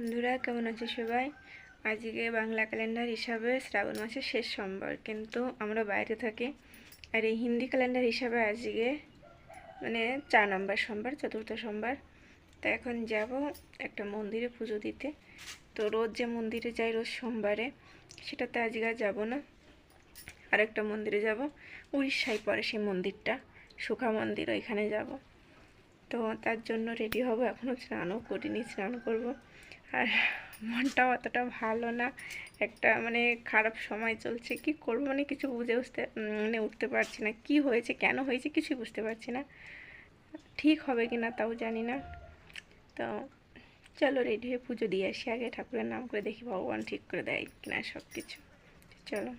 বন্ধুরা, কেমন আছে সবাই? আজকে বাংলা ক্যালেন্ডার হিসাবে শ্রাবণ মাসের শেষ সোমবার, কিন্তু আমরা বাইরে থাকি। আর এই হিন্দি ক্যালেন্ডার হিসাবে আজকে 4 নম্বর সোমবার, চতুর্থ সোমবার। তা এখন যাব একটা মন্দিরে পুজো দিতে। তো রোজ যে মন্দিরে যাই রোজ সোমবারে, সেটাতে আজকে আর যাবো না। আরেকটা মন্দিরে যাব, উড়িষ্যায় পড়ে সেই মন্দিরটা, সুখা মন্দির, ওইখানে যাব। তো তার জন্য রেডি হব। এখনও স্নানও করিনি, স্নান করব। আর মনটাও অতটা ভালো না, একটা খারাপ সময় চলছে। কি করব কিছু উঠতে পারছি না। কি হয়েছে, কেন হয়েছে, কিছুই বুঝতে পারছি না। ঠিক হবে কি না তাও জানি না। তো চলো রেডি হয়ে পুজো দিয়ে আসি। আগে ঠাকুরের নাম করে দেখি ভগবান ঠিক করে দেয় কিনা সব কিছু। চলো।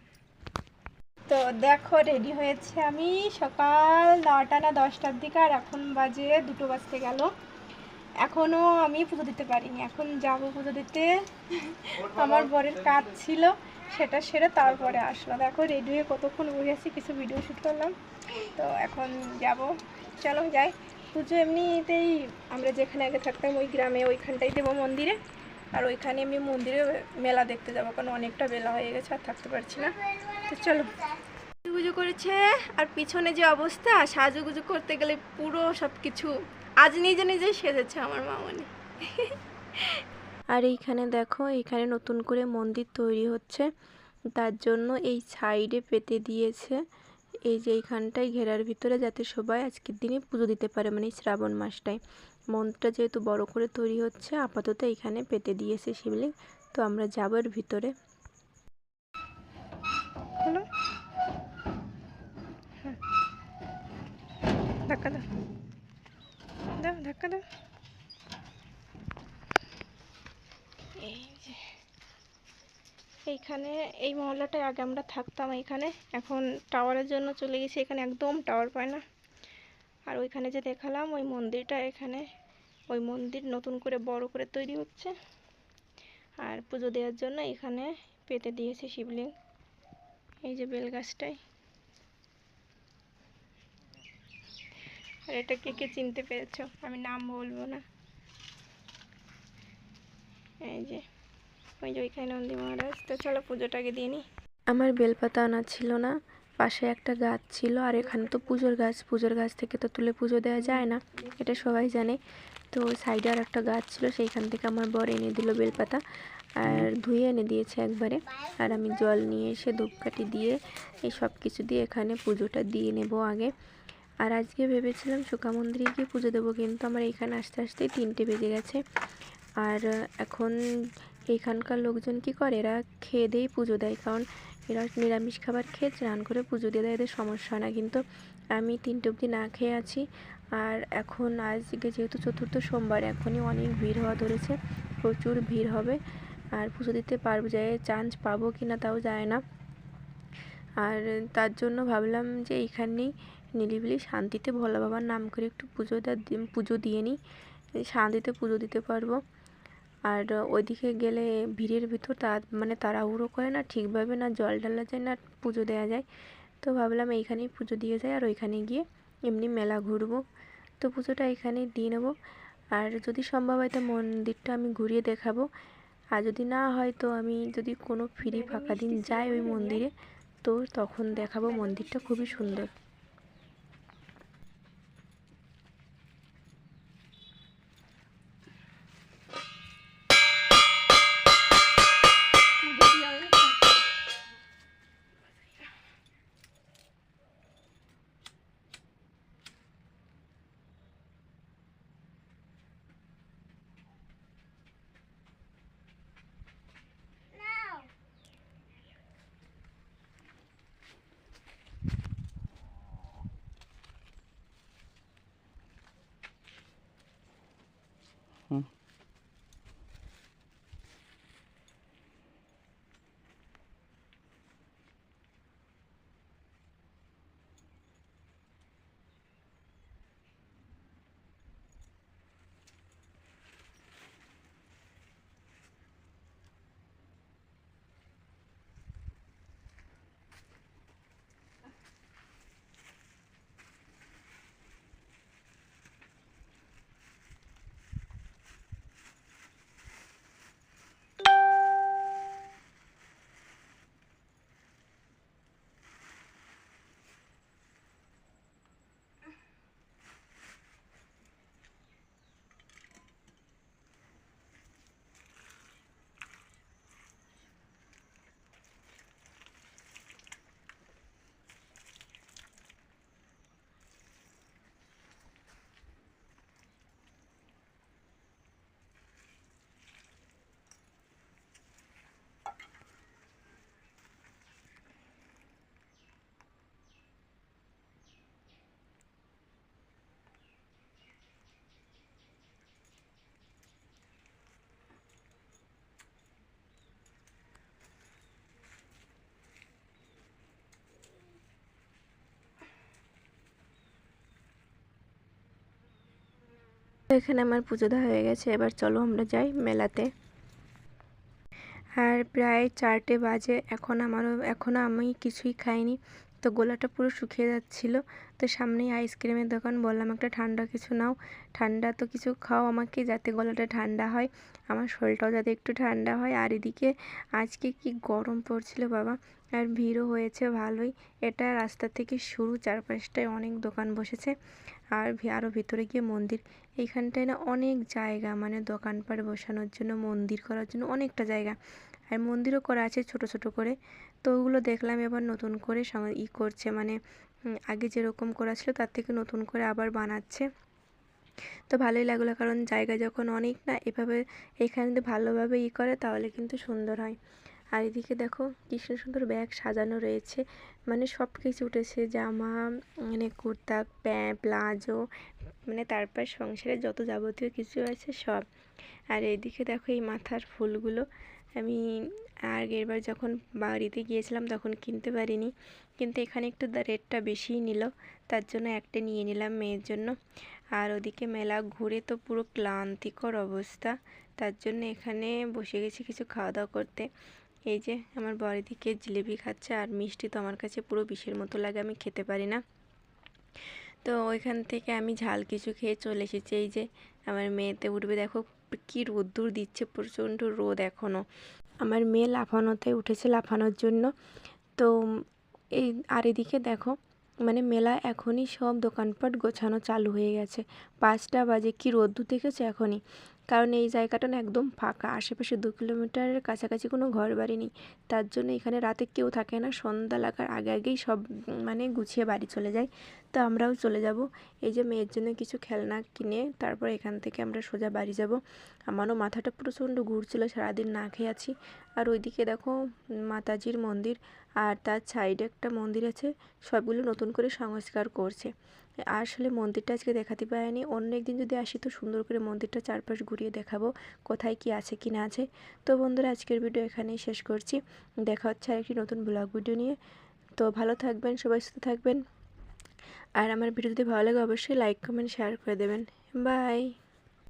তো দেখো রেডি হয়েছে আমি সকাল 9টা না 10টার দিকে, আর এখন বাজে 2টো বাজতে গেল। এখনও আমি পুজো দিতে পারিনি। এখন যাব পুজো দিতে। আমার বরের কাজ ছিল, সেটা সেরে তারপরে আসলো। দেখো রেডি হয়ে কতক্ষণ বসে আছি, কিছু ভিডিও শ্যুট করলাম। তো এখন যাব, চলো যাই। পুজো এমনিতেই আমরা যেখানে আগে থাকতাম ওই গ্রামে, ওইখানটাই দেবো মন্দিরে। আর ওইখানে এমনি মন্দিরে মেলা দেখতে যাবো, কারণ অনেকটা বেলা হয়ে গেছে, আর থাকতে পারছি না। তো চলো। সাজুগুজু করেছে, আর পিছনে যে অবস্থা, সাজুগুজু করতে গেলে পুরো সব কিছু আজ নিজে নিজেই সেজেছে আমার মামনি। আর এইখানে দেখো, এইখানে নতুন করে মন্দির তৈরি হচ্ছে, তার জন্য এই সাইডে পেতে দিয়েছে, এই যে এইখানটায় ঘেরার ভিতরে, যাতে সবাই আজকের দিনে পুজো দিতে পারে, শ্রাবণ মাসটায়। মন্দিরটা যেহেতু বড় করে তৈরি হচ্ছে, আপাতত এইখানে পেতে দিয়েছে শিবলিঙ্গ। তো আমরা যাবার ভিতরে। হলো, ধাক্কা দাও, দাও ধাক্কা দাও। এই যে এইখানে, এই মহল্লাটায় আগে আমরা থাকতাম এইখানে, এখন টাওয়ারের জন্য চলে গেছি। এখানে একদম টাওয়ার পায় না। আর ওইখানে যে দেখালাম ওই মন্দিরটা, এখানে ওই মন্দির নতুন করে বড় করে তৈরি হচ্ছে। আর পুজো দেওয়ার জন্য এখানে পেতে দিয়েছে শিবলিঙ্গ, এই যে বেলগাছটায়। আর এটা কে কে চিনতে পেরেছো, আমি নাম বলবো না। এই যে ওই যে ওইখানে নন্দী মহারাজ। তো চলো পুজোটাকে দিয়ে নিই। আমার বেলপাতা আনা ছিল না, পাশে একটা গাছ ছিল। আর এখানে তো পুজোর গাছ থেকে তো তুলে পুজো দেওয়া যায় না, এটা সবাই জানে। তো সাইডে আর একটা গাছ ছিল, সেইখান থেকে আমার বর এনে দিল বেলপাতা, আর ধুয়ে এনে দিয়েছে একবারে। আর আমি জল নিয়ে এসে ধূপকাঠি দিয়ে এই সব কিছু দিয়ে এখানে পুজোটা দিয়ে নেব আগে। আর আজকে ভেবেছিলাম সুখা মন্দিরে গিয়ে পুজো দেবো, কিন্তু আমার এখানে আসতে আসতেই 3টে বেজে গেছে। আর এখন এইখানকার লোকজন কি করে, এরা খেয়ে দিয়েই পুজো দেয়, কারণ এরা নিরামিষ খাবার খেয়ে স্নান করে পুজো দিয়ে দেয়, এদের সমস্যা হয় না। কিন্তু আমি 3টে অবধি না খেয়ে আছি। আর এখন আজকে যেহেতু চতুর্থ সোমবার, এখনই অনেক ভিড় হওয়া ধরেছে, প্রচুর ভিড় হবে। আর পুজো দিতে পারবো, যায় চান্স পাবো কি না তাও যায় না। আর তার জন্য ভাবলাম যে এইখানেই নিরিবিলি শান্তিতে ভোলা বাবার নাম করে একটু পুজো দিয়ে নিই, শান্তিতে পুজো দিতে পারবো। আর ওইদিকে গেলে ভিড়ের ভিতর তাড়াহুড়ো করে না ঠিকভাবে, না জল ঢালা যায় না পুজো দেওয়া যায়। তো ভাবলাম এইখানেই পুজো দিয়ে যাই, আর ওইখানে গিয়ে এমনি মেলা ঘুরবো। তো পুজোটা এখানেই দিয়ে নেবো। আর যদি সম্ভব হয় তো মন্দিরটা আমি ঘুরিয়ে দেখাবো। আর যদি না হয় তো আমি যদি কোনো ফ্রি ফাঁকা দিন যাই ওই মন্দিরে, তো তখন দেখাবো। মন্দিরটা খুবই সুন্দর। এখানে আমার পুজো দেওয়া হয়ে গেছে, এবার চলো আমরা যাই মেলাতে। আর প্রায় 4টে বাজে, এখনও আমি কিছুই খাইনি, তো গলাটা পুরো শুকিয়ে যাচ্ছিল। তো সামনেই আইসক্রিমের দোকান, বললাম একটা ঠান্ডা কিছু নাও, ঠান্ডা তো কিছু খাও আমাকে, যাতে গলাটা ঠান্ডা হয়, আমার শরীরটাও যাতে একটু ঠান্ডা হয়। আর এদিকে আজকে কি গরম পড়ছিল বাবা, আর ভিড়ও হয়েছে ভালোই। এটা রাস্তা থেকে শুরু, চারপাশটায় অনেক দোকান বসেছে। আর আরও ভিতরে গিয়ে মন্দির, এইখানটায় না অনেক জায়গা, মানে দোকানপাট বসানোর জন্য, মন্দির করার জন্য অনেকটা জায়গা। আর মন্দিরও করা আছে ছোট ছোট করে। তো ওগুলো দেখলাম এবার নতুন করে করছে, মানে আগে যেরকম করা ছিল তার থেকে নতুন করে আবার বানাচ্ছে। তো ভালোই লাগলো, কারণ জায়গা যখন অনেক না, এভাবে এখানে যদি ভালোভাবে করে তাহলে কিন্তু সুন্দর হয়। আর এদিকে দেখো কি সুন্দর ব্যাগ সাজানো রয়েছে, মানে সব কিছু উঠেছে, জামা, মানে কুর্তা, প্লাজো, মানে তারপর সংসারে যত যাবতীয় কিছু আছে সব। আর এইদিকে দেখো এই মাথার ফুলগুলো, আমি আগেরবার যখন বাড়িতে গিয়েছিলাম তখন কিনতে পারিনি, কিন্তু এখানে একটু রেটটা বেশিই নিল, তার জন্য একটা নিয়ে নিলাম মেয়ের জন্য। আর ওদিকে মেলা ঘুরে তো পুরো ক্লান্তিকর অবস্থা, তার জন্য এখানে বসে গেছি কিছু খাওয়া দাওয়া করতে। এই যে আমার বর এদিকে জিলিপি খাচ্ছে, আর মিষ্টি তো আমার কাছে পুরো বিষের মতো লাগে, আমি খেতে পারি না। তো ওইখান থেকে আমি ঝাল কিছু খেয়ে চলে এসেছি। এই যে আমার মেয়েতে উঠবে, দেখো কি রোদ্দুর দিচ্ছে, প্রচণ্ড রোদ এখনও। আমার মেয়ে লাফানোতে উঠেছে, লাফানোর জন্য। তো এই আর এদিকে দেখো, মানে মেলা এখনই সব দোকানপাট গোছানো চালু হয়ে গেছে, 5টা বাজে, কি রোদ্দুর দেখেছো এখনই। কারণ এই জায়গাটা না একদম ফাঁকা, আশেপাশে 2 কিলোমিটারের কাছাকাছি কোনো ঘর বাড়ি নেই, তার জন্য এখানে রাতে কেউ থাকে না, সন্ধ্যা লাগার আগে আগেই সব মানে গুছিয়ে বাড়ি চলে যায়। তো আমরাও চলে যাব। এই যে মেয়ের জন্য কিছু খেলনা কিনে তারপর এখান থেকে আমরা সোজা বাড়ি যাব। আমারও মাথাটা প্রচণ্ড ঘুরছিল, সারাদিন না খেয়ে আছি। আর ওইদিকে দেখো মাতাজির মন্দির, আর তার সাইডে একটা মন্দির আছে, সবগুলো নতুন করে সংস্কার করছে। আসলে মন্দিরটা আজকে দেখাতে পারিনি, অন্য একদিন যদি আসি তো সুন্দর করে মন্দিরটা চারপাশ ঘুরিয়ে দেখাবো, কোথায় কি আছে কি না আছে। তো বন্ধুরা আজকের ভিডিও এখানেই শেষ করছি, দেখা হচ্ছে আরেকটি নতুন ব্লগ ভিডিও নিয়ে। তো ভালো থাকবেন, সবাই সুস্থ থাকবেন। আর আমার ভিডিও যদি ভালো লাগে অবশ্যই লাইক কমেন্ট শেয়ার করে দেবেন। বাই।